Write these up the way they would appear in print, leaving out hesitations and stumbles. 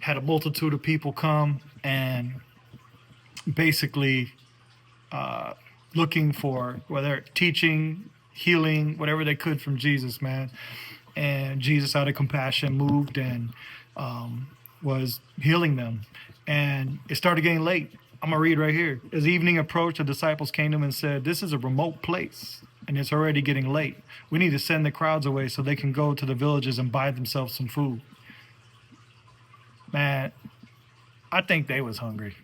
had a multitude of people come and basically looking for whether teaching, healing, whatever they could from Jesus, man. And Jesus, out of compassion, moved and was healing them. And it started getting late. I'm going to read right here. As evening approached, the disciples came to him and said, "This is a remote place, and it's already getting late. We need to send the crowds away so they can go to the villages and buy themselves some food." Man, I think they was hungry.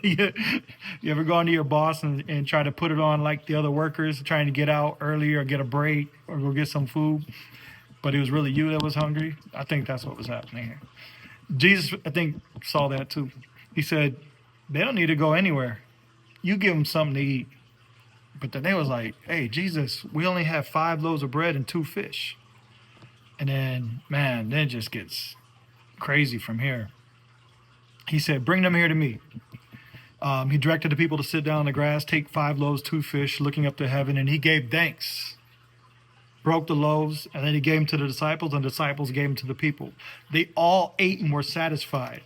you, you ever gone to your boss and try to put it on like the other workers, trying to get out early or get a break or go get some food, but it was really you that was hungry? I think that's what was happening here. Jesus, I think, saw that too. He said, they don't need to go anywhere. You give them something to eat. But then they was like, "Hey, Jesus, we only have 5 loaves of bread and 2 fish. And then, man, then it just gets crazy from here. He said, "Bring them here to me." He directed the people to sit down on the grass, take 5 loaves, 2 fish, looking up to heaven, and he gave thanks, broke the loaves, and then he gave them to the disciples, and the disciples gave them to the people. They all ate and were satisfied.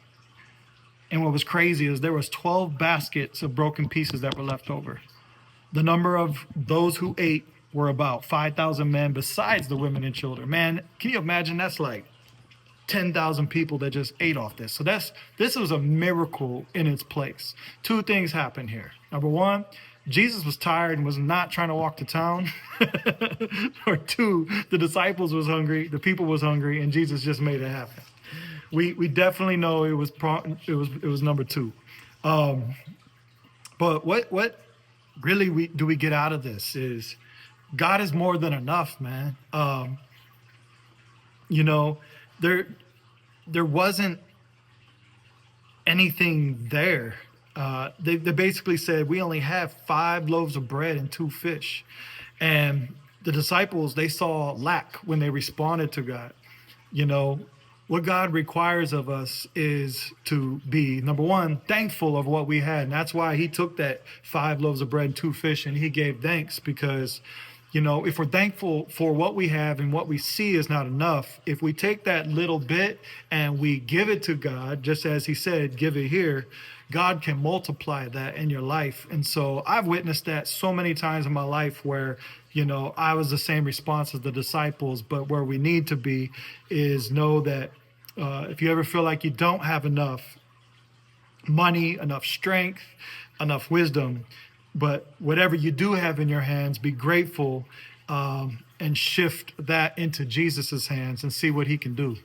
And what was crazy is there was 12 baskets of broken pieces that were left over. The number of those who ate were about 5,000 men, besides the women and children. Man, can you imagine? That's like 10,000 people that just ate off this. So this was a miracle in its place. 2 things happened here. Number 1, Jesus was tired and was not trying to walk to town. Or 2, the disciples was hungry, the people was hungry, and Jesus just made it happen. We definitely know it was number 2. But what really we get out of this is God is more than enough, man. You know, there wasn't anything there. They basically said, we only have 5 loaves of bread and 2 fish. And the disciples, they saw lack when they responded to God. You know, what God requires of us is to be, number 1, thankful of what we had. And that's why he took that 5 loaves of bread and 2 fish and he gave thanks, because, you know, if we're thankful for what we have and what we see is not enough, if we take that little bit and we give it to God, just as he said, give it here, God can multiply that in your life. And so I've witnessed that so many times in my life where, you know, I was the same response as the disciples, but where we need to be is know that if you ever feel like you don't have enough money, enough strength, enough wisdom, but whatever you do have in your hands, be grateful and shift that into Jesus's hands and see what he can do.